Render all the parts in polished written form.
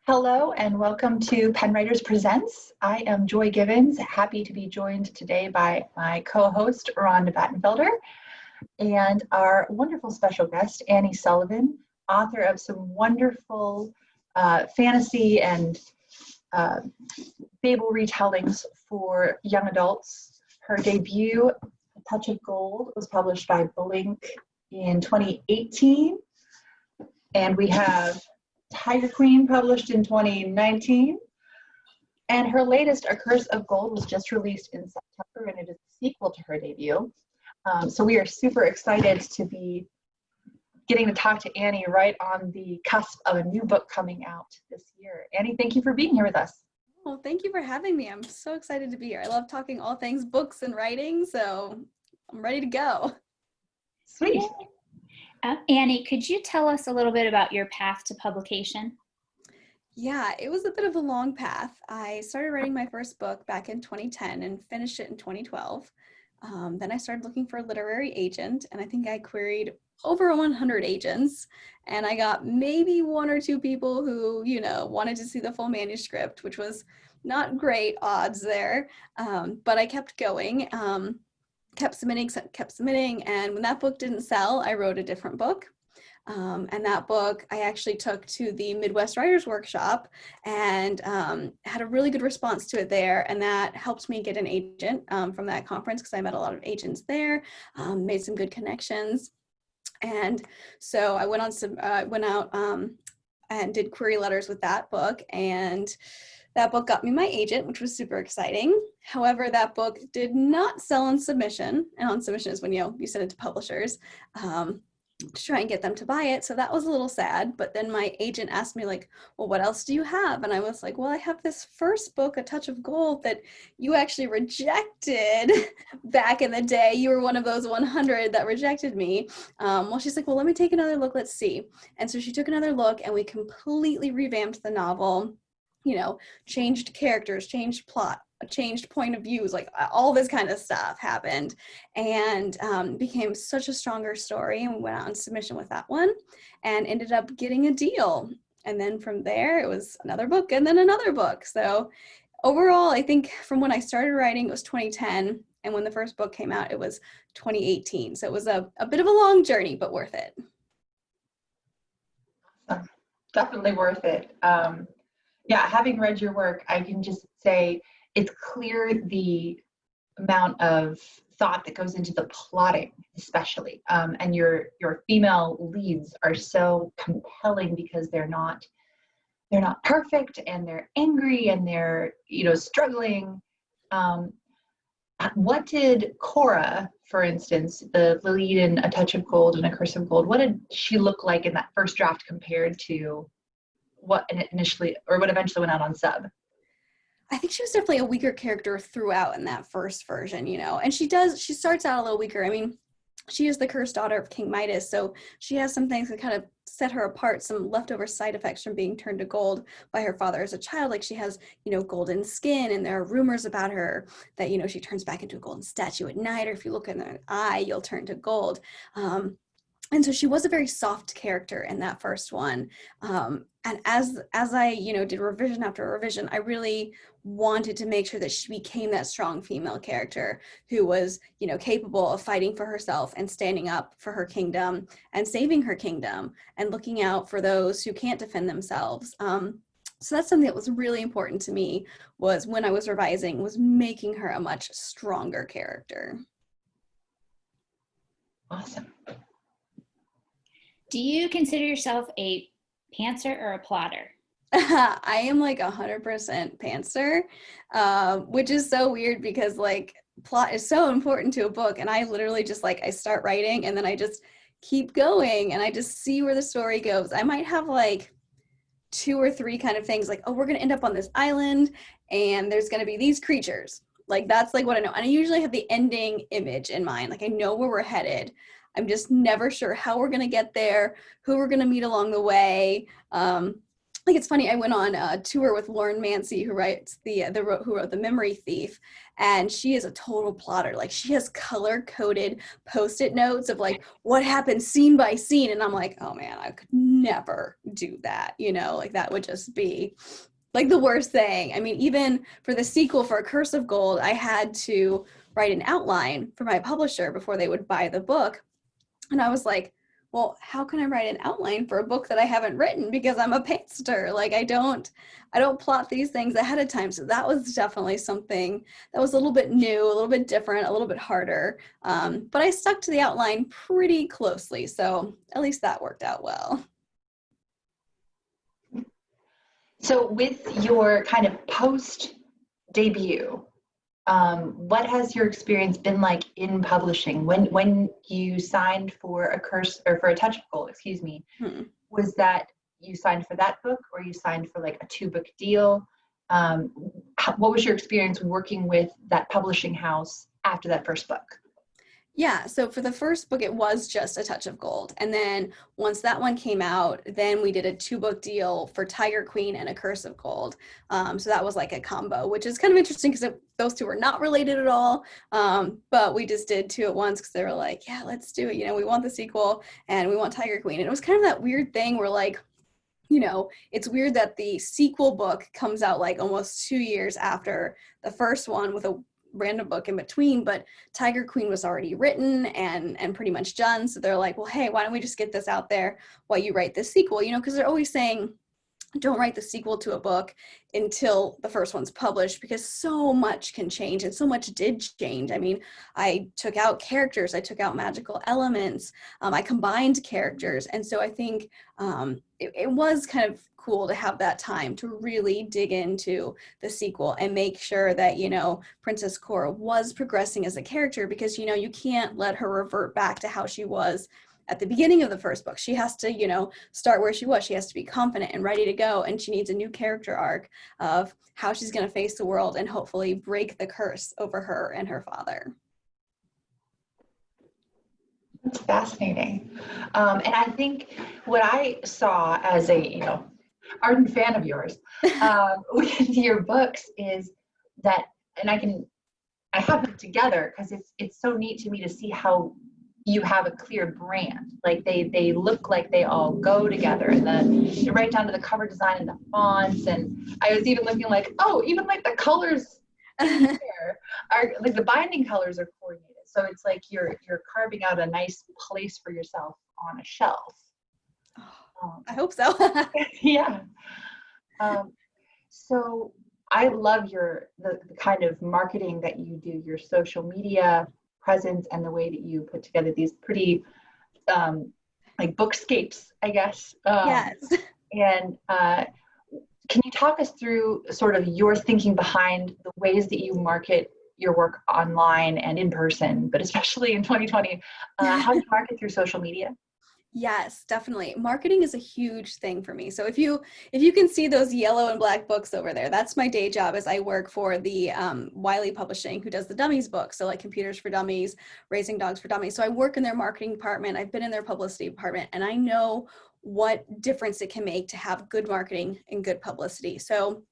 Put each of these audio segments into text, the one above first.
Hello and welcome to Pennwriters Presents. I am Joy Givens, happy to be joined today by my co-host Rhonda Battenfelder and our wonderful special guest Annie Sullivan, author of some wonderful fantasy and fable retellings for young adults. Her debut, A Touch of Gold, was published by Blink in 2018, and we have Tiger Queen, published in 2019, and her latest, A Curse of Gold, was just released in September, and it is a sequel to her debut. So we are super excited to be getting to talk to Annie right on the cusp of a new book coming out this year. Annie, thank you for being here with us. Well, thank you for having me. I'm so excited to be here. I love talking all things books and writing, so I'm ready to go. Sweet. Annie, could you tell us a little bit about your path to publication? Yeah, it was a bit of a long path. I started writing my first book back in 2010 and finished it in 2012. Then I started looking for a literary agent, and I think I queried over 100 agents, and I got maybe one or two people who, wanted to see the full manuscript, which was not great odds there, but I kept going. Kept submitting, and when that book didn't sell, I wrote a different book. And that book I actually took to the Midwest Writers Workshop and had a really good response to it there, and that helped me get an agent from that conference because I met a lot of agents there, made some good connections. And so I went out and did query letters with that book, and that book got me my agent, which was super exciting. However, that book did not sell on submission, and on submission is when you send it to publishers to try and get them to buy it. So that was a little sad. But then my agent asked me, like, well, what else do you have? And I was like, well, I have this first book, A Touch of Gold, that you actually rejected back in the day. You were one of those 100 that rejected me. Well, she's like, well, let me take another look. Let's see. And so she took another look, and we completely revamped the novel. Changed characters, changed plot, changed point of views, like all this kind of stuff happened, and became such a stronger story. And we went out on submission with that one and ended up getting a deal. And then from there, it was another book and then another book. So overall, I think from when I started writing, it was 2010. And when the first book came out, it was 2018. So it was a bit of a long journey, but worth it. Definitely worth it. Yeah, having read your work, I can just say it's clear the amount of thought that goes into the plotting, especially. And your female leads are so compelling because they're not perfect, and they're angry, and they're struggling. What did Cora, for instance, the lead in A Touch of Gold and A Curse of Gold, what did she look like in that first draft compared to what initially, or what eventually went out on sub? I think she was definitely a weaker character throughout in that first version, and she starts out a little weaker. I mean, she is the cursed daughter of King Midas, so she has some things that kind of set her apart, some leftover side effects from being turned to gold by her father as a child. Like she has, golden skin, and there are rumors about her that, she turns back into a golden statue at night, or if you look in the eye, you'll turn to gold. And so she was a very soft character in that first one. And as I, did revision after revision, I really wanted to make sure that she became that strong female character who was, capable of fighting for herself and standing up for her kingdom and saving her kingdom and looking out for those who can't defend themselves. So that's something that was really important to me, was when I was revising, was making her a much stronger character. Awesome. Do you consider yourself a pantser or a plotter? I am like 100% pantser, which is so weird because like plot is so important to a book, and I literally just I start writing and then I just keep going and I just see where the story goes. I might have like 2 or 3 kind of things like, oh, we're gonna end up on this island and there's gonna be these creatures. Like that's like what I know, and I usually have the ending image in mind. Like I know where we're headed. I'm just never sure how we're going to get there, who we're going to meet along the way. like, it's funny, I went on a tour with Lauren Mancy, who writes who wrote The Memory Thief, and she is a total plotter. Like, she has color-coded Post-it notes of like what happened scene by scene, and I'm like, oh man, I could never do that, like that would just be like the worst thing. I mean, even for the sequel for A Curse of Gold, I had to write an outline for my publisher before they would buy the book, and I was like, well, how can I write an outline for a book that I haven't written, because I'm a pantser? Like, I don't plot these things ahead of time. So that was definitely something that was a little bit new, a little bit different, a little bit harder. But I stuck to the outline pretty closely. So at least that worked out well. So with your kind of post debut, what has your experience been like in publishing? When you signed for A Touch of Gold, excuse me, was that you signed for that book, or you signed for like a 2-book deal? What was your experience working with that publishing house after that first book? Yeah, so for the first book, it was just A Touch of Gold. And then once that one came out, then we did a 2-book deal for Tiger Queen and A Curse of Gold. So that was like a combo, which is kind of interesting because those two were not related at all. But we just did 2 at once because they were like, yeah, let's do it. We want the sequel and we want Tiger Queen. And it was kind of that weird thing where like, it's weird that the sequel book comes out like almost 2 years after the first one with a random book in between, but Tiger Queen was already written and pretty much done. So they're like, well, hey, why don't we just get this out there while you write this sequel? Because they're always saying, don't write the sequel to a book until the first one's published, because so much can change, and so much did change. I mean, I took out characters, I took out magical elements, I combined characters. And so I think it was kind of cool to have that time to really dig into the sequel and make sure that, Princess Cora was progressing as a character, because, you can't let her revert back to how she was at the beginning of the first book. She has to, start where she was. She has to be confident and ready to go. And she needs a new character arc of how she's going to face the world and hopefully break the curse over her and her father. That's fascinating. And I think what I saw as a, ardent fan of yours with your books is that, and I have them together because it's so neat to me to see how you have a clear brand. Like they look like they all go together, and right down to the cover design and the fonts. And I was even looking like, oh, even like the colors here are like the binding colors are coordinated. So it's like you're carving out a nice place for yourself on a shelf. I hope so. Yeah. So I love the kind of marketing that you do, your social media presence, and the way that you put together these pretty like bookscapes, I guess. Yes. And can you talk us through sort of your thinking behind the ways that you market your work online and in person, but especially in 2020, how do you market through social media? Yes, definitely. Marketing is a huge thing for me. So if you can see those yellow and black books over there, that's my day job. As I work for the Wiley Publishing, who does the Dummies books. So like Computers for Dummies, Raising Dogs for Dummies. So I work in their marketing department. I've been in their publicity department, and I know what difference it can make to have good marketing and good publicity. So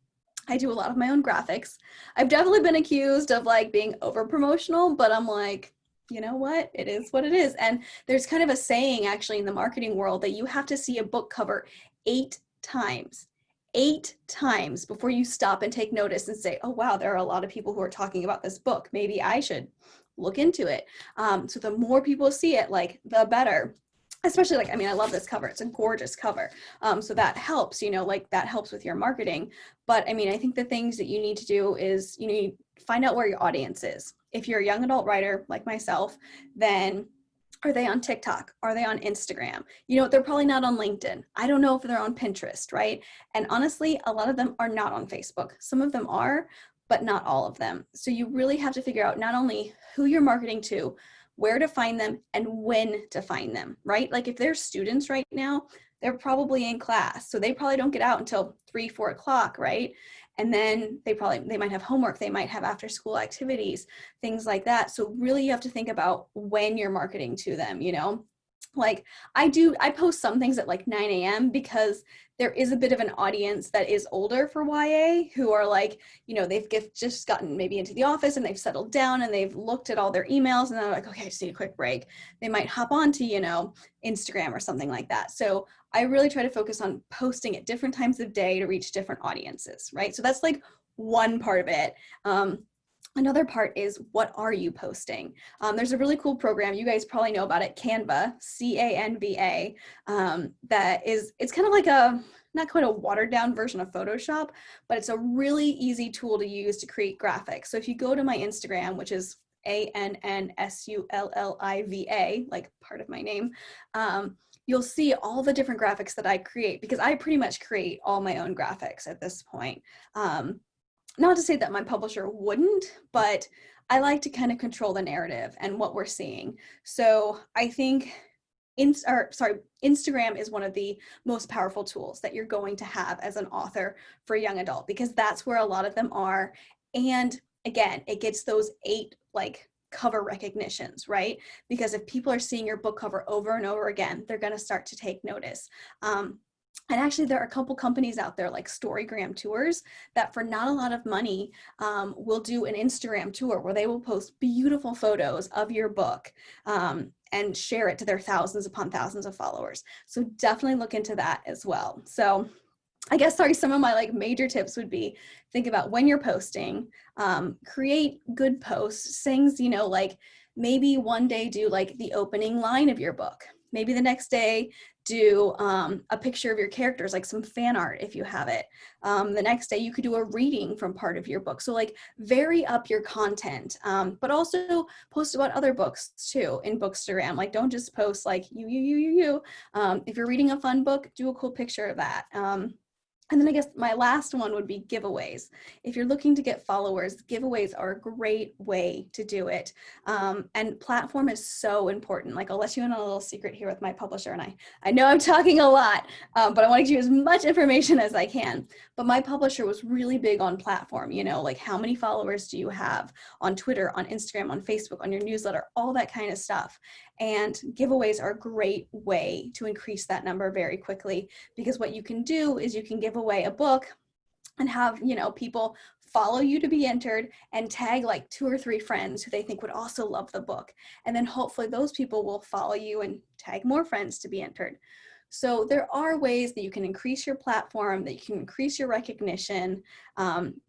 I do a lot of my own graphics. I've definitely been accused of like being over promotional, but I'm like, you know what? It is what it is. And there's kind of a saying actually in the marketing world that you have to see a book cover 8 times before you stop and take notice and say, oh, wow, there are a lot of people who are talking about this book. Maybe I should look into it. So the more people see it, like the better. Especially like, I mean, I love this cover. It's a gorgeous cover. So that helps, like that helps with your marketing. But I mean, I think the things that you need to do is, you need to find out where your audience is. If you're a young adult writer like myself, then are they on TikTok? Are they on Instagram? They're probably not on LinkedIn. I don't know if they're on Pinterest, right? And honestly, a lot of them are not on Facebook. Some of them are, but not all of them. So you really have to figure out not only who you're marketing to, where to find them, and when to find them, right? Like if they're students right now, they're probably in class. So they probably don't get out until 3-4 o'clock, right? And then they might have homework, they might have after school activities, things like that. So really you have to think about when you're marketing to them, Like I post some things at like 9 a.m. because there is a bit of an audience that is older for YA who are like, they've just gotten maybe into the office and they've settled down and they've looked at all their emails and they're like, okay, I just need a quick break. They might hop on to, Instagram or something like that. So I really try to focus on posting at different times of day to reach different audiences, right? So that's like one part of it. Another part is, what are you posting? There's a really cool program, you guys probably know about it, Canva, C-A-N-V-A, it's kind of like not quite a watered down version of Photoshop, but it's a really easy tool to use to create graphics. So if you go to my Instagram, which is ANNSULLIVA, like part of my name, you'll see all the different graphics that I create, because I pretty much create all my own graphics at this point. Not to say that my publisher wouldn't, but I like to kind of control the narrative and what we're seeing. So I think Instagram is one of the most powerful tools that you're going to have as an author for a young adult, because that's where a lot of them are. And again, it gets those 8 cover recognitions, right? Because if people are seeing your book cover over and over again, they're going to start to take notice. And actually, there are a couple companies out there like Storygram Tours that for not a lot of money will do an Instagram tour where they will post beautiful photos of your book and share it to their thousands upon thousands of followers. So definitely look into that as well. So I guess, some of my major tips would be, think about when you're posting, create good posts, things, maybe one day do the opening line of your book. Maybe the next day do a picture of your characters, some fan art if you have it. The next day you could do a reading from part of your book. So vary up your content, but also post about other books too in Bookstagram. Don't just post you. If you're reading a fun book, do a cool picture of that. And then I guess my last one would be giveaways. If you're looking to get followers, giveaways are a great way to do it. And platform is so important. I'll let you in on a little secret here with my publisher. And I know I'm talking a lot, but I want to give you as much information as I can. But my publisher was really big on platform, how many followers do you have on Twitter, on Instagram, on Facebook, on your newsletter, all that kind of stuff. And giveaways are a great way to increase that number very quickly, because what you can do is you can give away a book and have, people follow you to be entered and tag 2 or 3 friends who they think would also love the book. And then hopefully those people will follow you and tag more friends to be entered. So there are ways that you can increase your platform, that you can increase your recognition,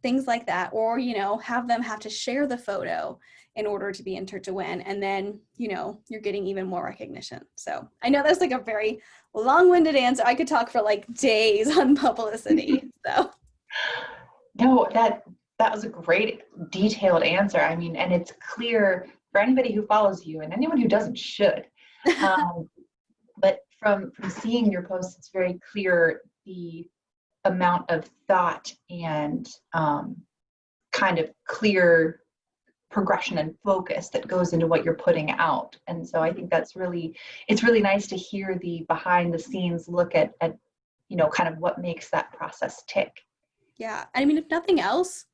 things like that, or, have them have to share the photo in order to be entered to win. And then, you're getting even more recognition. So I know that's a very long-winded answer. I could talk for days on publicity. So. No, that was a great detailed answer. I mean, and it's clear for anybody who follows you, and anyone who doesn't should. But from seeing your posts, it's very clear the amount of thought and kind of clear progression and focus that goes into what you're putting out. And so I think it's really nice to hear the behind the scenes look at kind of what makes that process tick. Yeah. I mean, if nothing else,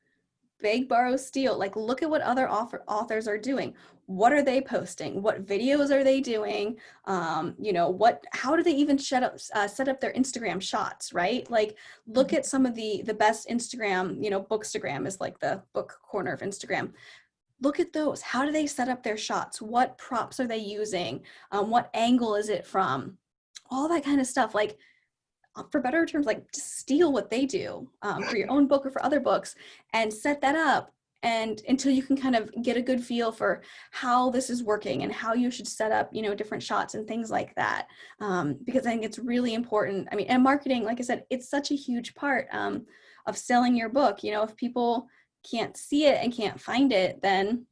beg, borrow, steal. Look at what other authors are doing. What are they posting? What videos are they doing? How do they even set up their Instagram shots, right? Look at some of the best Instagram, Bookstagram is the book corner of Instagram. Look at those. How do they set up their shots? What props are they using? What angle is it from? All that kind of stuff. For better terms, just steal what they do for your own book or for other books and set that up, and until you can kind of get a good feel for how this is working and how you should set up, different shots and things like that. Because I think it's really important. I mean, and marketing, like I said, it's such a huge part of selling your book. If people can't see it and can't find it, then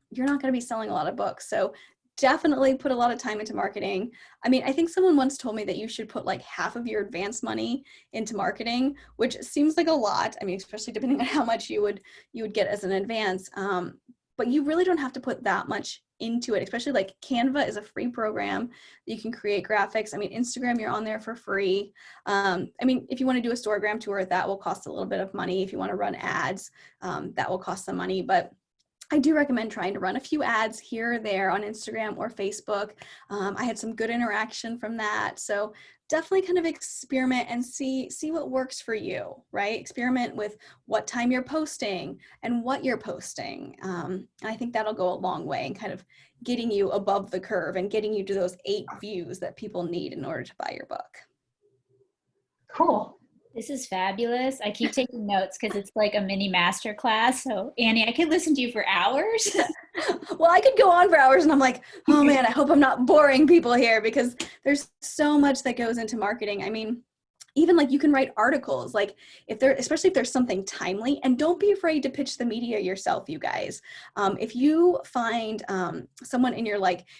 you're not going to be selling a lot of books. So definitely put a lot of time into marketing. I mean, I think someone once told me that you should put half of your advance money into marketing, which seems like a lot. I mean, especially depending on how much you would get as an advance. But you really don't have to put that much into it, especially Canva is a free program that you can create graphics. I mean, Instagram, you're on there for free. I mean, if you want to do a Storygram tour, that will cost a little bit of money. If you want to run ads, that will cost some money. But I do recommend trying to run a few ads here or there on Instagram or Facebook. I had some good interaction from that. So definitely kind of experiment and see what works for you, right? Experiment with what time you're posting and what you're posting. I think that'll go a long way in kind of getting you above the curve and getting you to those 8 views that people need in order to buy your book. Cool. This is fabulous. I keep taking notes because it's like a mini master class. So Annie, I could listen to you for hours. Well, I could go on for hours and I'm like, oh man, I hope I'm not boring people here, because there's so much that goes into marketing. I mean, even like you can write articles, like especially if there's something timely, and don't be afraid to pitch the media yourself, you guys. If you find someone in your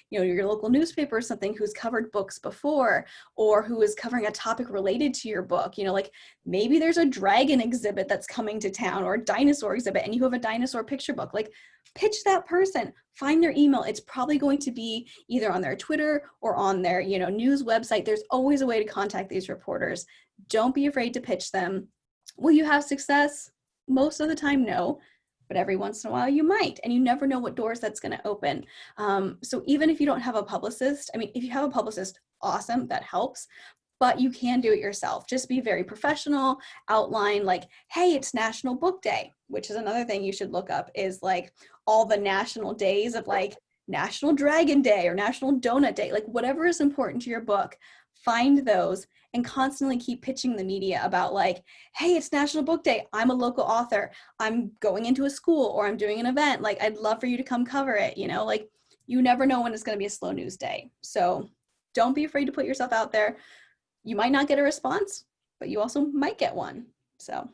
your local newspaper or something who's covered books before, or who is covering a topic related to your book, like maybe there's a dragon exhibit that's coming to town or a dinosaur exhibit and you have a dinosaur picture book, like pitch that person, find their email. It's probably going to be either on their Twitter or on their, news website. There's always a way to contact these reporters. Don't be afraid to pitch them. Will you have success? Most of the time, no, but every once in a while you might, and you never know what doors that's going to open. So even if you don't have a publicist, if you have a publicist, awesome, that helps. But you can do it yourself. Just be very professional, outline like, hey, it's National Book Day, which is another thing you should look up, is like all the national days of like National Dragon Day or National Donut Day, like whatever is important to your book, find those and constantly keep pitching the media about like, hey, it's National Book Day. I'm a local author. I'm going into a school or I'm doing an event. Like, I'd love for you to come cover it. Like you never know when it's going to be a slow news day. So don't be afraid to put yourself out there. You might not get a response, but you also might get one. So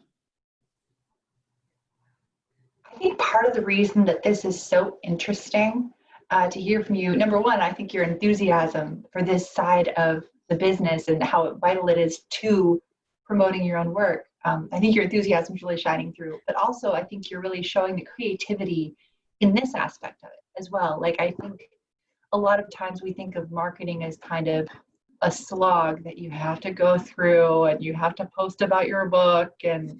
I think part of the reason that this is so interesting to hear from you, number one, I think your enthusiasm for this side of the business and how vital it is to promoting your own work. I think your enthusiasm is really shining through, but also I think you're really showing the creativity in this aspect of it as well. Like, I think a lot of times we think of marketing as kind of a slog that you have to go through and you have to post about your book, and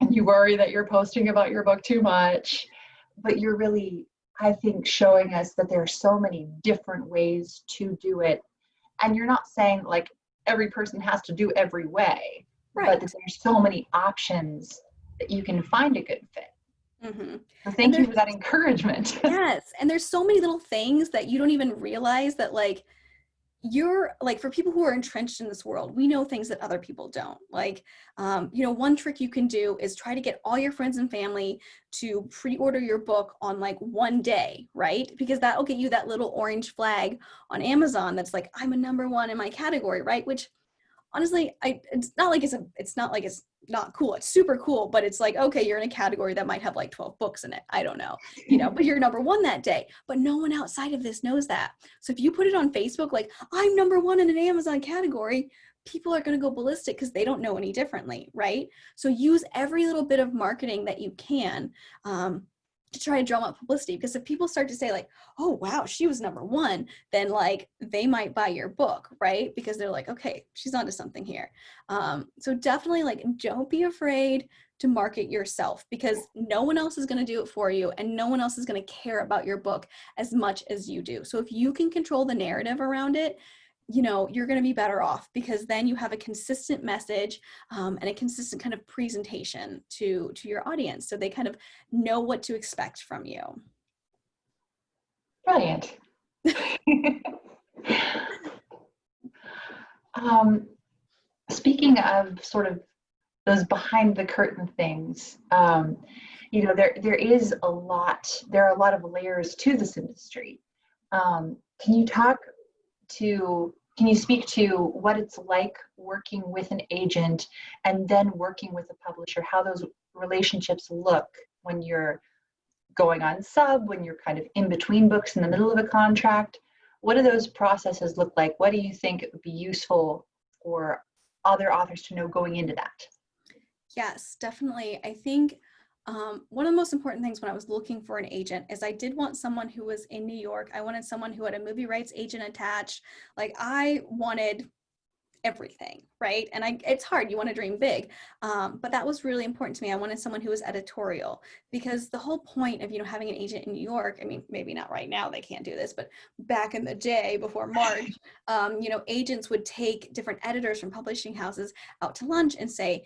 you worry that you're posting about your book too much. But you're really, I think, showing us that there are so many different ways to do it. And you're not saying like every person has to do every way, right, but that there's so many options that you can find a good fit. Mm-hmm. So thank you for that encouragement. Yes. And there's so many little things that you don't even realize that like, you're like, for people who are entrenched in this world, we know things that other people don't. Like, one trick you can do is try to get all your friends and family to pre-order your book on like one day, right? Because that will get you that little orange flag on Amazon that's like, I'm a #1 in my category, right? Which honestly, it's not like it's not cool. It's super cool, but it's like, okay, you're in a category that might have like 12 books in it. I don't know, but you're #1 that day, but no one outside of this knows that. So if you put it on Facebook, like I'm #1 in an Amazon category, people are going to go ballistic because they don't know any differently, right? So use every little bit of marketing that you can, to try to drum up publicity, because if people start to say like, oh wow, she was #1, then like they might buy your book, right? Because they're like, okay, she's onto something here. So definitely like, don't be afraid to market yourself, because no one else is going to do it for you, and no one else is going to care about your book as much as you do. So if you can control the narrative around it, you're going to be better off, because then you have a consistent message and a consistent kind of presentation to your audience, so they kind of know what to expect from you. Brilliant. Speaking of sort of those behind the curtain things, there are a lot of layers to this industry. Can you speak to what it's like working with an agent and then working with a publisher, how those relationships look when you're going on sub, when you're kind of in between books in the middle of a contract? What do those processes look like? What do you think it would be useful for other authors to know going into that? Yes, definitely. I think one of the most important things when I was looking for an agent is I did want someone who was in New York. I wanted someone who had a movie rights agent attached. Like, I wanted everything, right? And it's hard, you want to dream big. But that was really important to me. I wanted someone who was editorial, because the whole point of, having an agent in New York, I mean, maybe not right now, they can't do this, but back in the day before March, agents would take different editors from publishing houses out to lunch and say,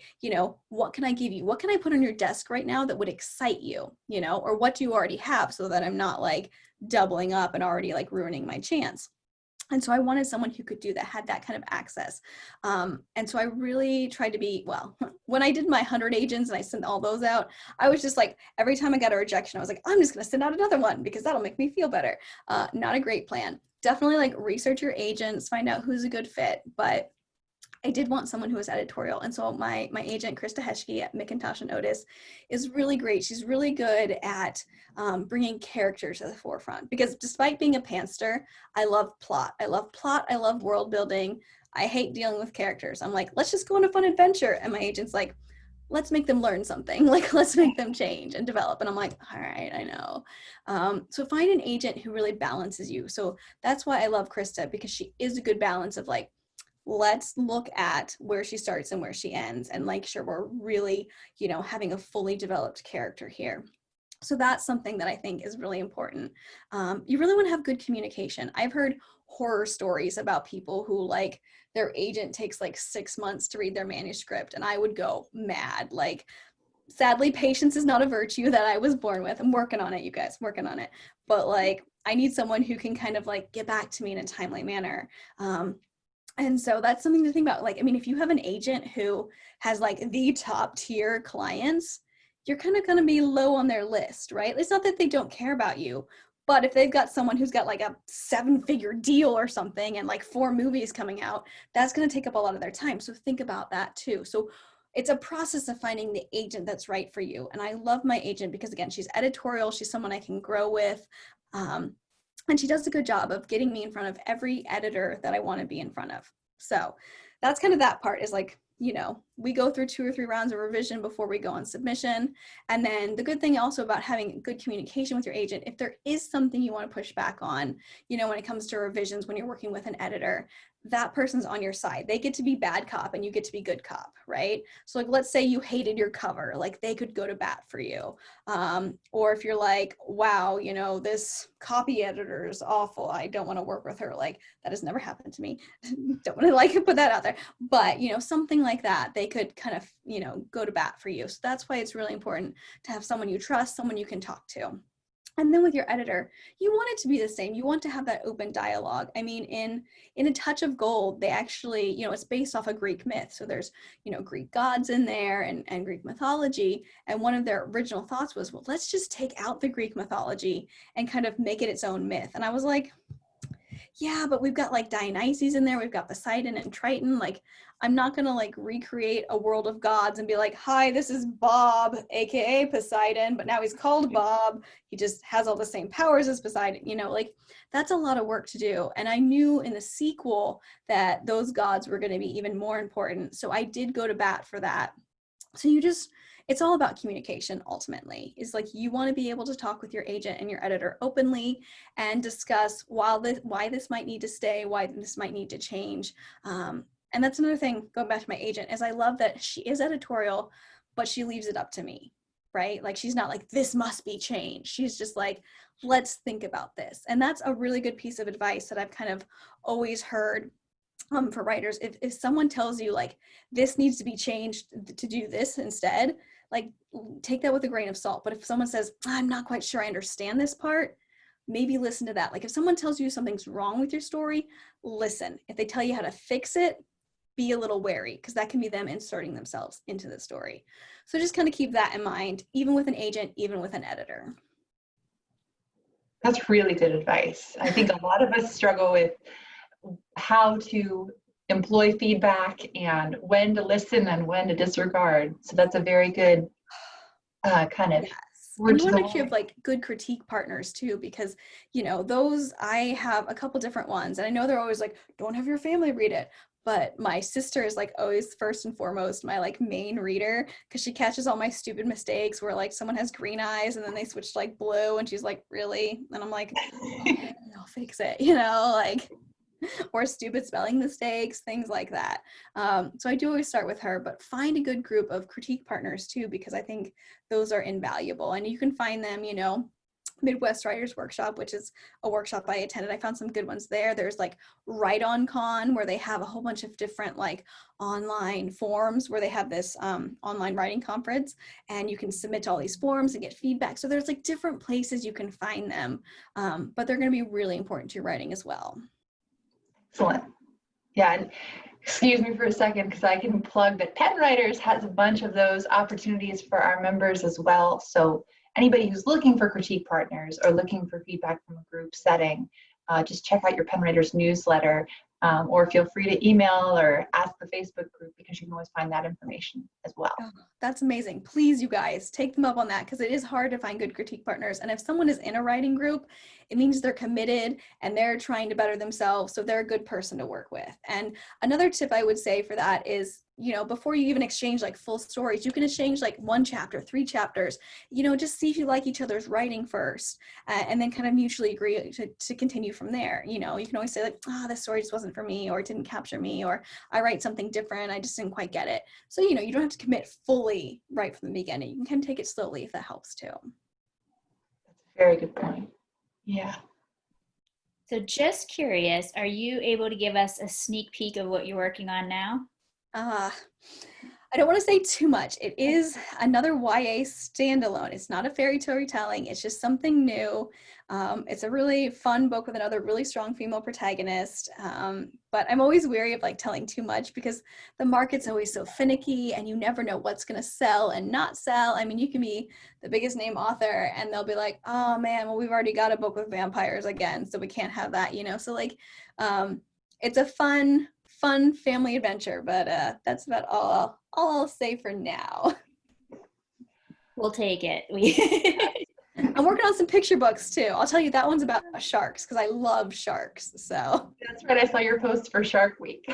what can I give you? What can I put on your desk right now that would excite you, or what do you already have, so that I'm not like doubling up and already like ruining my chance. And so I wanted someone who could do that, had that kind of access. And so I really tried to be, when I did my 100 agents and I sent all those out, I was just like, every time I got a rejection, I was like, I'm just going to send out another one because that'll make me feel better. Not a great plan. Definitely like research your agents, find out who's a good fit. But I did want someone who was editorial. And so my agent, Krista Heschke at McIntosh and Otis, is really great. She's really good at bringing character to the forefront, because despite being a pantser, I love plot. I love world building. I hate dealing with characters. I'm like, let's just go on a fun adventure. And my agent's like, let's make them learn something. Like, let's make them change and develop. And I'm like, all right, I know. So find an agent who really balances you. So that's why I love Krista, because she is a good balance of like, let's look at where she starts and where she ends and make sure we're really, having a fully developed character here. So that's something that I think is really important. You really want to have good communication. I've heard horror stories about people who like their agent takes like 6 months to read their manuscript, and I would go mad. Like, sadly, patience is not a virtue that I was born with. I'm working on it, you guys, working on it. But like, I need someone who can kind of like get back to me in a timely manner. And so that's something to think about. Like, I mean, if you have an agent who has like the top tier clients, you're kind of going to be low on their list, right? It's not that they don't care about you, but if they've got someone who's got like a 7-figure deal or something and like 4 movies coming out, that's going to take up a lot of their time. So think about that too. So it's a process of finding the agent that's right for you. And I love my agent because, again, she's editorial. She's someone I can grow with. And she does a good job of getting me in front of every editor that I want to be in front of. So that's kind of that part, is like, we go through 2 or 3 rounds of revision before we go on submission. And then the good thing also about having good communication with your agent, if there is something you want to push back on, when it comes to revisions, when you're working with an editor, that person's on your side. They get to be bad cop and you get to be good cop, right? So like, let's say you hated your cover, like they could go to bat for you. Or if you're like, wow, this copy editor is awful, I don't want to work with her. Like, that has never happened to me. Don't want to like put that out there. But, something like that, they could kind of, go to bat for you. So that's why it's really important to have someone you trust, someone you can talk to. And then with your editor, you want it to be the same. You want to have that open dialogue. I mean, in A Touch of Gold, they actually, it's based off a Greek myth. So there's, Greek gods in there and Greek mythology. And one of their original thoughts was, well, let's just take out the Greek mythology and kind of make it its own myth. And I was like, yeah, but we've got like Dionysus in there. We've got Poseidon and Triton. Like, I'm not going to like recreate a world of gods and be like, hi, this is Bob, AKA Poseidon, but now he's called Bob. He just has all the same powers as Poseidon. Like, that's a lot of work to do. And I knew in the sequel that those gods were going to be even more important. So I did go to bat for that. So it's all about communication ultimately. Is like, you want to be able to talk with your agent and your editor openly and discuss why this might need to stay, why this might need to change. And that's another thing, going back to my agent, is I love that she is editorial, but she leaves it up to me, right? Like, she's not like, this must be changed. She's just like, let's think about this. And that's a really good piece of advice that I've kind of always heard for writers. If someone tells you like, this needs to be changed to do this instead, like, take that with a grain of salt. But if someone says, I'm not quite sure I understand this part, maybe listen to that. Like, if someone tells you something's wrong with your story, listen. If they tell you how to fix it, be a little wary, because that can be them inserting themselves into the story. So just kind of keep that in mind, even with an agent, even with an editor. That's really good advice. I think a lot of us struggle with how to employ feedback and when to listen and when to disregard. So that's a very good kind of. Yes. And you want to make sure you have like good critique partners too, because those, I have a couple different ones, and I know they're always like, don't have your family read it. But my sister is like always first and foremost my like main reader, because she catches all my stupid mistakes where like someone has green eyes and then they switch to like blue, and she's like, really? And I'm like, oh, I'll fix it, like. or stupid spelling mistakes, things like that. So I do always start with her, but find a good group of critique partners too, because I think those are invaluable. And you can find them, Midwest Writers Workshop, which is a workshop I attended. I found some good ones there. There's like Write On Con, where they have a whole bunch of different like online forums where they have this online writing conference, and you can submit to all these forums and get feedback. So there's like different places you can find them, but they're going to be really important to your writing as well. Excellent. Yeah, and excuse me for a second, because I can plug that Pennwriters has a bunch of those opportunities for our members as well. So anybody who's looking for critique partners or looking for feedback from a group setting, just check out your Pennwriters newsletter, or feel free to email or ask the Facebook group, because you can always find that information as well. Oh, that's amazing. Please, you guys, take them up on that, because it is hard to find good critique partners. And if someone is in a writing group, it means they're committed and they're trying to better themselves. So they're a good person to work with. And another tip I would say for that is, before you even exchange like full stories, you can exchange like 1 chapter, 3 chapters, just see if you like each other's writing first, and then kind of mutually agree to continue from there. You can always say like, this story just wasn't for me, or it didn't capture me, or I write something different, I just didn't quite get it. So, you don't have to commit fully right from the beginning. You can kind of take it slowly if that helps too. That's a very good point. Yeah. So just curious, are you able to give us a sneak peek of what you're working on now? I don't want to say too much. It is another YA standalone. It's not a fairy tale retelling. It's just something new. It's a really fun book with another really strong female protagonist. But I'm always wary of like telling too much, because the market's always so finicky and you never know what's going to sell and not sell. I mean, you can be the biggest name author and they'll be like, oh man, well, we've already got a book with vampires again, so we can't have that, So like, it's a fun family adventure, but that's about all I'll say for now. We'll take it. I'm working on some picture books too. I'll tell you, that one's about sharks, because I love sharks. So That's right. I saw your post for Shark Week.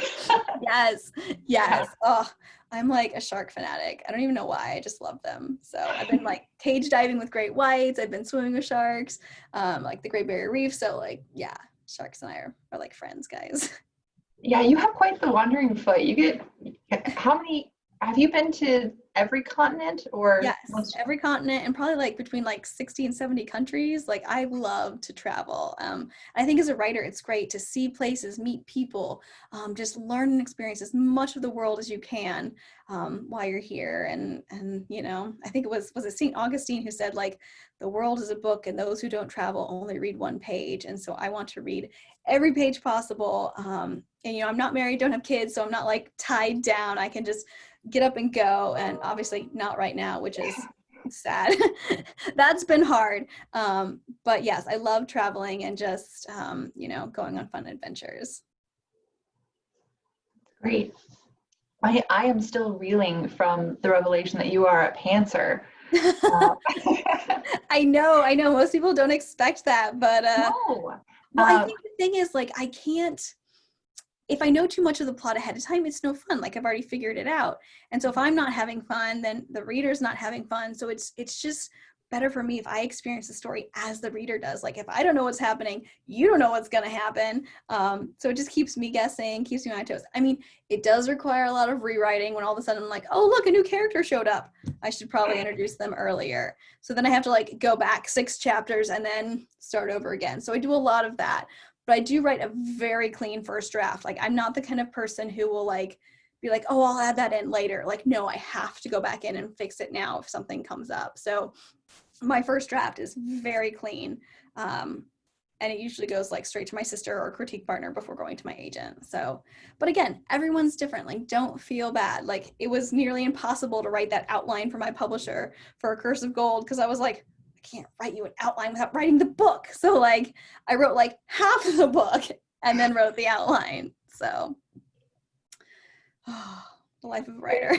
yes. Yeah. Oh, I'm like a shark fanatic. I don't even know why. I just love them. So I've been like cage diving with great whites. I've been swimming with sharks, like the Great Barrier Reef. So like, yeah, sharks and I are like friends, guys. Yeah, you have quite the wandering foot. Have you been to every continent, or? Yes, every continent, and probably like between like 60 and 70 countries. Like, I love to travel. I think as a writer, it's great to see places, meet people, just learn and experience as much of the world as you can while you're here. And I think it was it St. Augustine who said, like, the world is a book and those who don't travel only read one page. And so I want to read every page possible. And I'm not married, don't have kids, so I'm not like tied down. I can just get up and go, and obviously not right now, which is sad. That's been hard. But yes, I love traveling and just, going on fun adventures. Great. I am still reeling from the revelation that you are a pantser. I know. Most people don't expect that, but no. Well, I think the thing is, like, I can't, if I know too much of the plot ahead of time, it's no fun. Like, I've already figured it out. And so if I'm not having fun, then the reader's not having fun. So it's just better for me if I experience the story as the reader does. Like, if I don't know what's happening, you don't know what's going to happen. So it just keeps me guessing, keeps me on my toes. I mean, it does require a lot of rewriting when all of a sudden I'm like, oh, look, a new character showed up. I should probably introduce them earlier. So then I have to like go back 6 chapters and then start over again. So I do a lot of that. But I do write a very clean first draft. Like, I'm not the kind of person who will like be like, oh, I'll add that in later. Like, no, I have to go back in and fix it now if something comes up. So my first draft is very clean. And it usually goes like straight to my sister or critique partner before going to my agent. So, but again, everyone's different. Like, don't feel bad. Like, it was nearly impossible to write that outline for my publisher for A Curse of Gold, because I was like, can't write you an outline without writing the book. So like, I wrote like half of the book and then wrote the outline. So the life of a writer.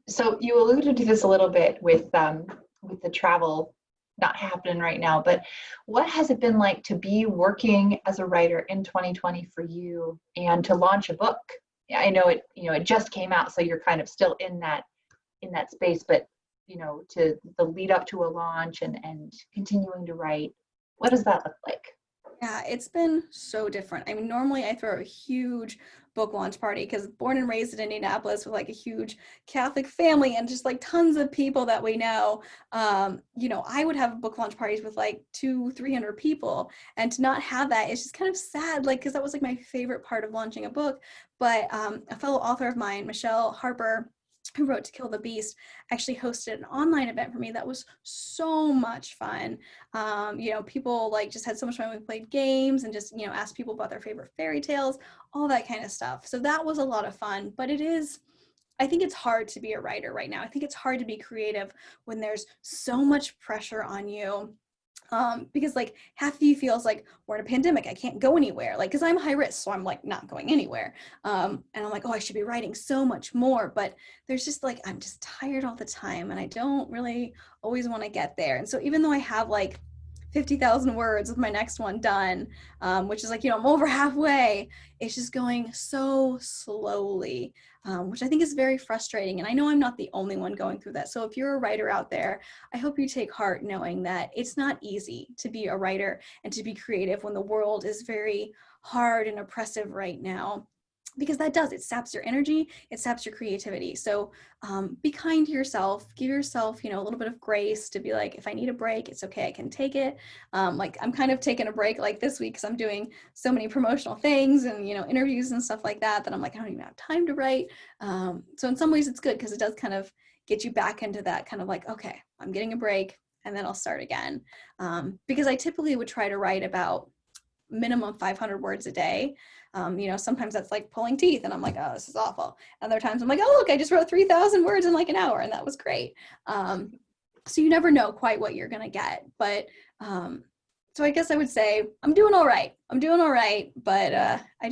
So you alluded to this a little bit with the travel not happening right now, but what has it been like to be working as a writer in 2020 for you and to launch a book? I know it just came out, so you're kind of still in that space, but to the lead up to a launch and continuing to write, What does that look like? Yeah, it's been so different. I mean, normally I throw a huge book launch party because born and raised in Indianapolis with like a huge Catholic family and just like tons of people that we know. I would have book launch parties with like 200-300 people, and to not have that, it's just kind of sad, like, because that was like my favorite part of launching a book. But a fellow author of mine, Michelle Harper, who wrote To Kill the Beast, actually hosted an online event for me that was so much fun. People like just had so much fun. We played games and just, asked people about their favorite fairy tales, all that kind of stuff. So that was a lot of fun, but I think it's hard to be a writer right now. I think it's hard to be creative when there's so much pressure on you. Because like half of you feels like we're in a pandemic, I can't go anywhere, like, because I'm high risk, so I'm like not going anywhere. And I'm like, oh, I should be writing so much more, but there's just like, I'm just tired all the time and I don't really always want to get there. And so even though I have like 50,000 words with my next one done, which is like, I'm over halfway, it's just going so slowly, which I think is very frustrating. And I know I'm not the only one going through that. So if you're a writer out there, I hope you take heart knowing that it's not easy to be a writer and to be creative when the world is very hard and oppressive right now. Because it saps your energy, it saps your creativity. So be kind to yourself, give yourself, a little bit of grace to be like, if I need a break, it's okay, I can take it. Like I'm kind of taking a break like this week because I'm doing so many promotional things and, interviews and stuff like that I'm like, I don't even have time to write. So in some ways it's good because it does kind of get you back into that kind of like, okay, I'm getting a break and then I'll start again. Because I typically would try to write about minimum 500 words a day. Sometimes that's like pulling teeth and I'm like, oh, this is awful. Other times I'm like, oh, look, I just wrote 3,000 words in like an hour and that was great. So you never know quite what you're going to get. But so I guess I would say I'm doing all right, but I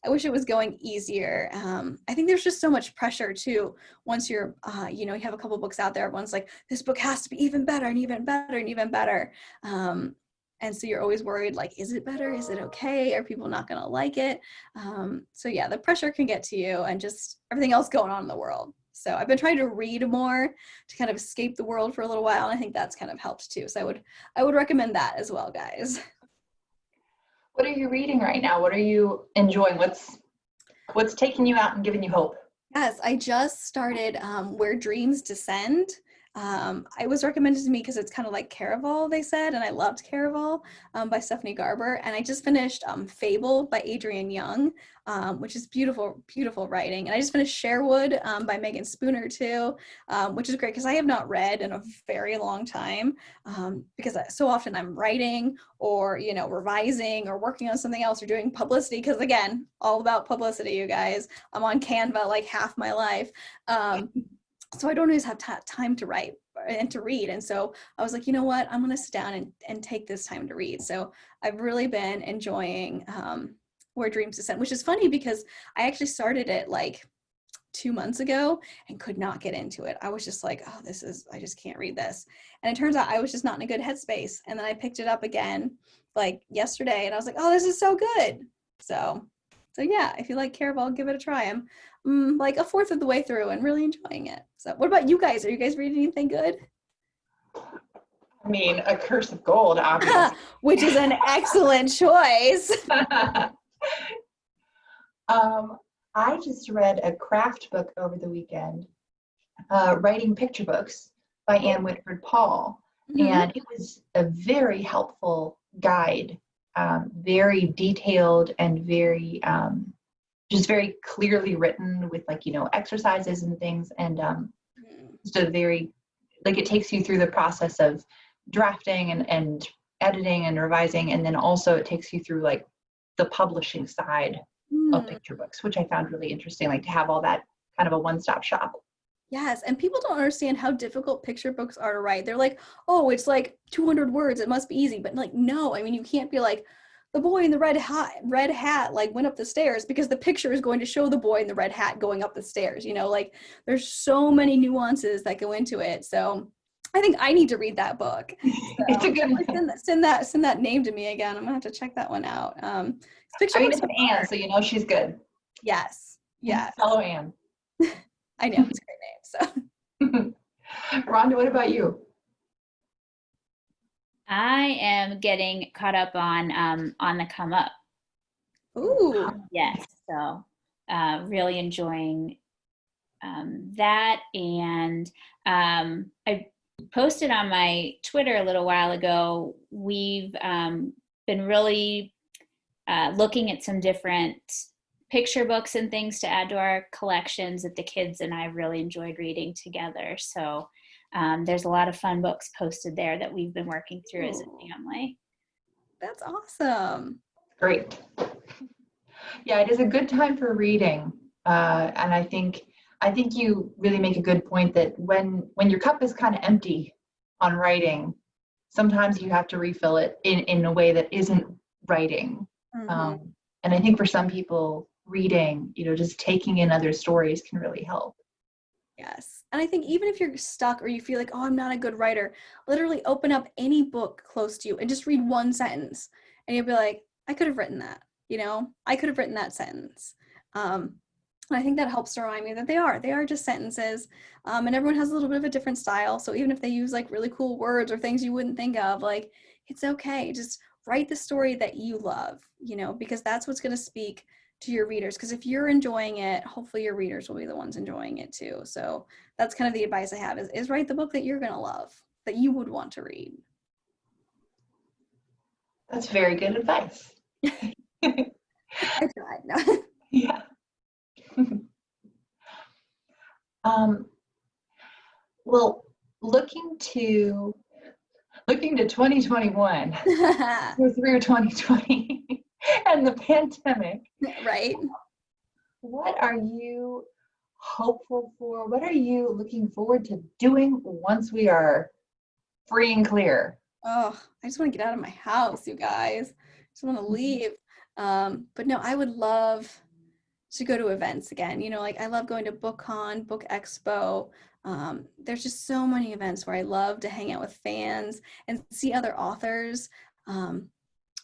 wish it was going easier. I think there's just so much pressure too. Once you're, you have a couple books out there, everyone's like, this book has to be even better and even better and even better. And so you're always worried, like, is it better? Is it okay? Are people not going to like it? So yeah, the pressure can get to you and just everything else going on in the world. So I've been trying to read more to kind of escape the world for a little while. And I think that's kind of helped too. So I would recommend that as well, guys. What are you reading right now? What are you enjoying? What's taking you out and giving you hope? Yes, I just started Where Dreams Descend. It was recommended to me because it's kind of like Caraval, they said, and I loved Caraval by Stephanie Garber. And I just finished Fable by Adrienne Young, which is beautiful, beautiful writing. And I just finished Sherwood by Megan Spooner too, which is great because I have not read in a very long time because so often I'm writing or, revising or working on something else or doing publicity because, again, all about publicity, you guys. I'm on Canva like half my life. So I don't always have time to write and to read. And so I was like, you know what, I'm going to sit down and take this time to read. So I've really been enjoying Where Dreams Descend, which is funny because I actually started it like 2 months ago and could not get into it. I was just like, oh, I just can't read this. And it turns out I was just not in a good headspace. And then I picked it up again like yesterday and I was like, oh, this is so good. So yeah, if you like Caraval, give it a try. I'm like a fourth of the way through and really enjoying it. So what about you guys? Are you guys reading anything good? I mean, A Curse of Gold, obviously. Which is an excellent choice. I just read a craft book over the weekend, Writing Picture Books by Anne Whitford Paul. Mm-hmm. And it was a very helpful guide, very detailed and very just very clearly written with like, exercises and things. And just a very, like, it takes you through the process of drafting and editing and revising. And then also it takes you through like the publishing side of picture books, which I found really interesting, like to have all that kind of a one-stop shop. Yes, and people don't understand how difficult picture books are to write. They're like, oh, it's like 200 words, it must be easy. But like, no, I mean, you can't be like, the boy in the red hat like went up the stairs, because the picture is going to show the boy in the red hat going up the stairs. Like there's so many nuances that go into it. So I think I need to read that book. So, it's a good one. Send that name to me again. I'm gonna have to check that one out. It's an Anne, so she's good. Yes. Fellow Anne. I know, it's a great name. So Rhonda, what about you? I am getting caught up on the come up. Ooh. Yes, so really enjoying that. And I posted on my Twitter a little while ago. We've been really looking at some different picture books and things to add to our collections that the kids and I really enjoyed reading together. So there's a lot of fun books posted there that we've been working through as a family. That's awesome. Great. Yeah, it is a good time for reading. And I think you really make a good point that when your cup is kind of empty on writing, sometimes you have to refill it in a way that isn't writing. Mm-hmm. And I think for some people, reading, just taking in other stories can really help. Yes. And I think even if you're stuck or you feel like, oh, I'm not a good writer, literally open up any book close to you and just read one sentence. And you'll be like, I could have written that, I could have written that sentence. And I think that helps to remind me that they are just sentences. And everyone has a little bit of a different style. So even if they use like really cool words or things you wouldn't think of, like, it's okay. Just write the story that you love, because that's what's going to speak to your readers. Because if you're enjoying it, hopefully your readers will be the ones enjoying it too. So that's kind of the advice I have is write the book that you're going to love, that you would want to read. That's very good advice. I tried. No. Yeah. Well, looking to 2021, we're through 2020 and the pandemic. Right. What are you hopeful for? What are you looking forward to doing once we are free and clear? Oh, I just want to get out of my house, you guys. I just want to leave. But no, I would love to go to events again. Like I love going to BookCon, Book Expo. There's just so many events where I love to hang out with fans and see other authors.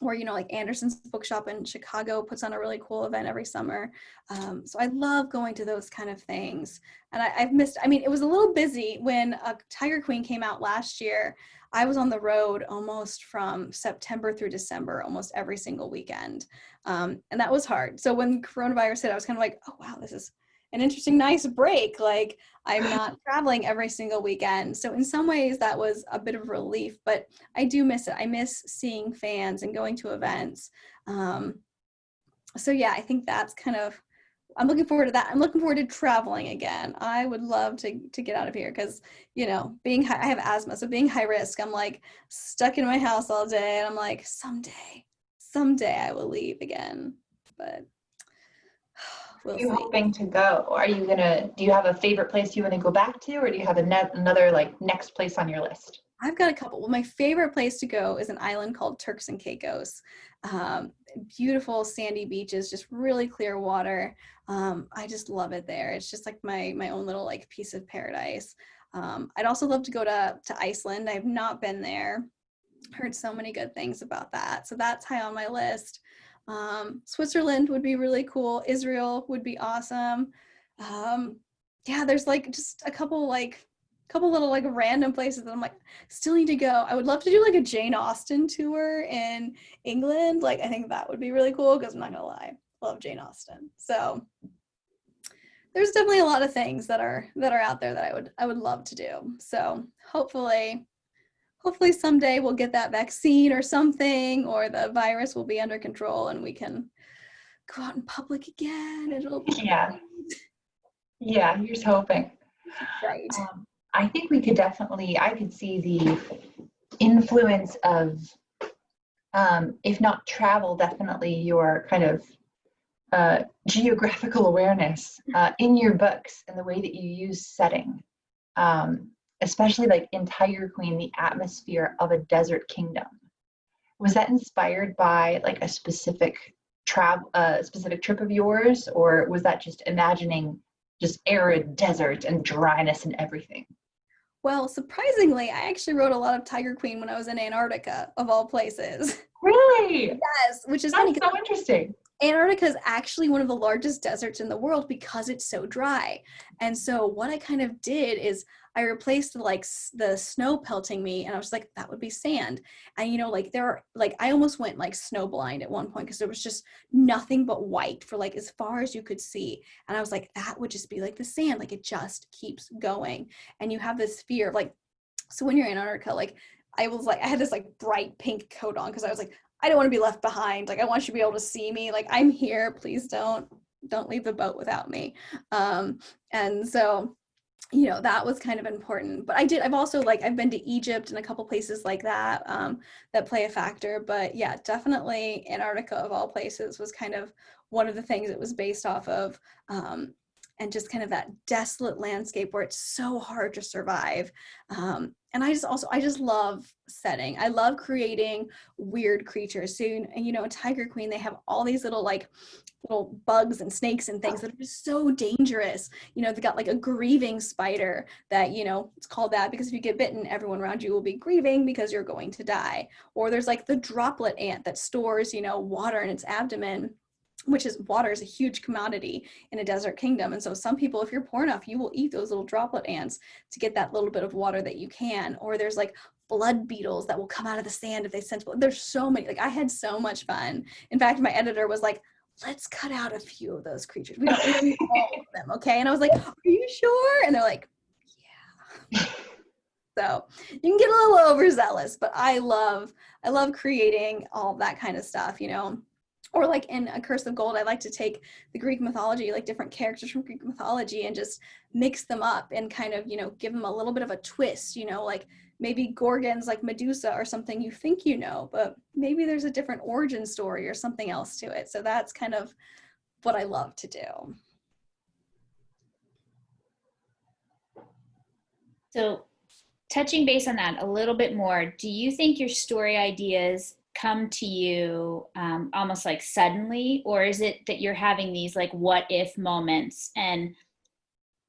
Or, like Anderson's Bookshop in Chicago puts on a really cool event every summer. So I love going to those kind of things. And I've missed, it was a little busy when Tiger Queen came out last year. I was on the road almost from September through December, almost every single weekend. And that was hard. So when coronavirus hit, I was kind of like, oh, wow, this is an interesting, nice break. Like I'm not traveling every single weekend. So in some ways that was a bit of relief, but I do miss it. I miss seeing fans and going to events. So yeah, I think that's kind of, I'm looking forward to that. I'm looking forward to traveling again. I would love to get out of here because, I have asthma, so being high risk, I'm like stuck in my house all day and I'm like, someday I will leave again, but we'll see. Are you hoping to go? Do you have a favorite place you want to go back to, or do you have another like next place on your list? I've got a couple. Well, my favorite place to go is an island called Turks and Caicos. Beautiful sandy beaches, just really clear water. I just love it there. It's just like my own little like piece of paradise. I'd also love to go to Iceland. I have not been there. Heard so many good things about that. So that's high on my list. Switzerland would be really cool. Israel would be awesome. Yeah, there's like just a couple little like random places that I'm like, still need to go. I would love to do like a Jane Austen tour in England. Like, I think that would be really cool because I'm not gonna lie, I love Jane Austen. So there's definitely a lot of things that are out there that I would love to do. So hopefully someday we'll get that vaccine or something, or the virus will be under control and we can go out in public again. It'll be great. Yeah, here's hoping. Right. I think I could see the influence of, if not travel, definitely your kind of geographical awareness in your books and the way that you use setting. Especially like in Tiger Queen, the atmosphere of a desert kingdom. Was that inspired by like a specific trip of yours, or was that just imagining just arid desert and dryness and everything? Well, surprisingly, I actually wrote a lot of Tiger Queen when I was in Antarctica, of all places. Really? Yes, which is That's funny. So interesting. Antarctica is actually one of the largest deserts in the world because it's so dry. And so what I kind of did is I replaced the snow pelting me, and I was like, that would be sand. And I almost went like snow blind at one point because there was just nothing but white for like as far as you could see. And I was like, that would just be like the sand, like it just keeps going. And you have this fear of like, so when you're in Antarctica, like I had this like bright pink coat on because I was like, I don't want to be left behind. Like, I want you to be able to see me. Like, I'm here. Please don't leave the boat without me. And so, that was kind of important. But I've also I've been to Egypt and a couple places like that, that play a factor. But yeah, definitely Antarctica of all places was kind of one of the things it was based off of. And just kind of that desolate landscape where it's so hard to survive. And I just love setting. I love creating weird creatures. So, in Tiger Queen, they have all these little bugs and snakes and things that are just so dangerous. They got like a grieving spider that, it's called that because if you get bitten, everyone around you will be grieving because you're going to die. Or there's like the droplet ant that stores, water in its abdomen, which is water is a huge commodity in a desert kingdom. And so some people, if you're poor enough, you will eat those little droplet ants to get that little bit of water that you can. Or there's like blood beetles that will come out of the sand if they sense blood. There's so many, I had so much fun. In fact, my editor was like, let's cut out a few of those creatures. We don't need all of them, okay? And I was like, are you sure? And they're like, yeah. So you can get a little overzealous, but I love creating all that kind of stuff, Or like in A Curse of Gold, I like to take the Greek mythology, like different characters from Greek mythology and just mix them up and kind of, give them a little bit of a twist, like maybe Gorgons like Medusa or something you think but maybe there's a different origin story or something else to it. So that's kind of what I love to do. So touching base on that a little bit more, do you think your story ideas come to you almost like suddenly, or is it that you're having these like what if moments and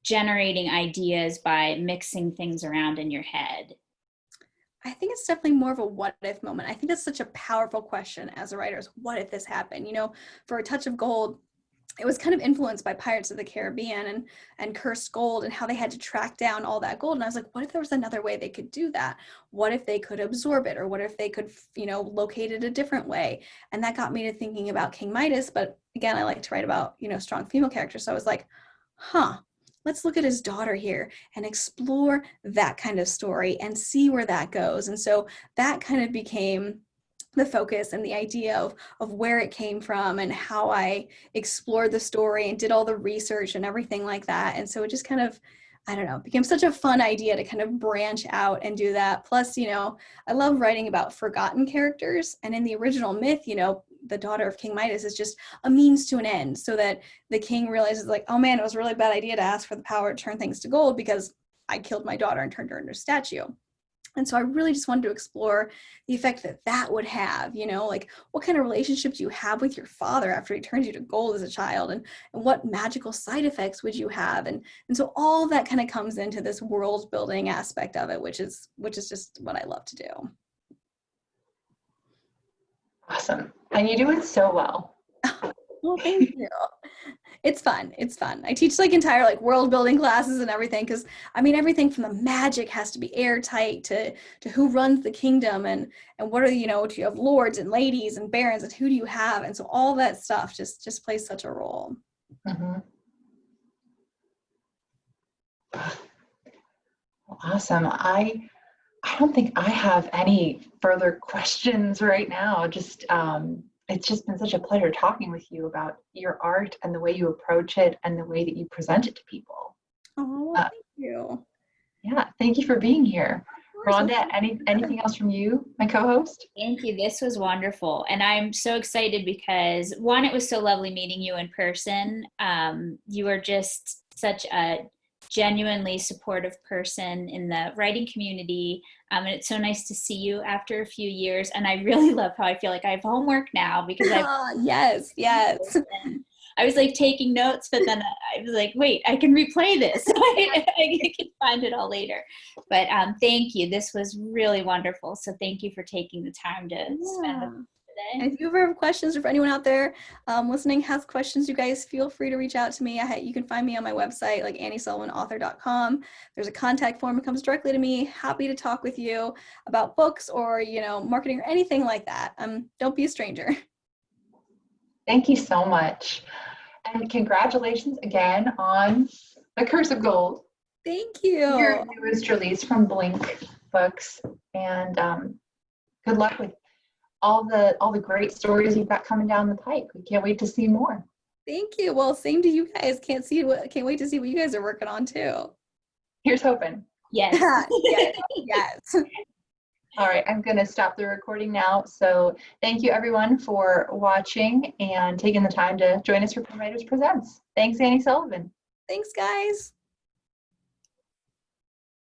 generating ideas by mixing things around in your head? I think it's definitely more of a what if moment. I think that's such a powerful question as a writer is what if this happened? For A Touch of Gold, it was kind of influenced by Pirates of the Caribbean and Cursed Gold and how they had to track down all that gold. And I was like, what if there was another way they could do that? What if they could absorb it? Or what if they could, locate it a different way? And that got me to thinking about King Midas. But again, I like to write about, strong female characters. So I was like, let's look at his daughter here and explore that kind of story and see where that goes. And so that kind of became the focus and the idea of where it came from and how I explored the story and did all the research and everything like that. And so it just kind of, became such a fun idea to kind of branch out and do that. Plus, I love writing about forgotten characters. And in the original myth, the daughter of King Midas is just a means to an end so that the king realizes like, oh man, it was a really bad idea to ask for the power to turn things to gold because I killed my daughter and turned her into a statue. And so I really just wanted to explore the effect that would have, like what kind of relationship do you have with your father after he turns you to gold as a child, and what magical side effects would you have? And so all of that kind of comes into this world building aspect of it, which is just what I love to do. Awesome. And you do it so well. Well, thank you. It's fun. I teach entire world building classes and everything because everything from the magic has to be airtight to who runs the kingdom and what are do you have lords and ladies and barons and who do you have, and so all that stuff just plays such a role. Mm-hmm. Awesome. I don't think I have any further questions right now. It's just been such a pleasure talking with you about your art and the way you approach it and the way that you present it to people. Oh, well, thank you. Yeah, thank you for being here. Rhonda, anything else from you, my co-host? Thank you. This was wonderful. And I'm so excited because one, it was so lovely meeting you in person. You are just such a genuinely supportive person in the writing community. And it's so nice to see you after a few years. And I really love how I feel like I have homework now because yes. I was taking notes, but then I was like, wait, I can replay this. I can find it all later. But thank you. This was really wonderful. So thank you for taking the time to spend with And if you ever have questions, or if anyone out there listening has questions, you guys feel free to reach out to me. You can find me on my website, like anniesullivanauthor.com. There's a contact form that comes directly to me. Happy to talk with you about books or, marketing or anything like that. Don't be a stranger. Thank you so much. And congratulations again on The Curse of Gold. Thank you. Your newest release from Blink Books. And good luck with all the great stories you've got coming down the pike. We can't wait to see more. Thank you. Well, same to you guys. Can't wait to see what you guys are working on too. Here's hoping. Yes. Yes. All right, I'm going to stop the recording now. So thank you everyone for watching and taking the time to join us for Pennwriters Presents. Thanks, Annie Sullivan. Thanks, guys.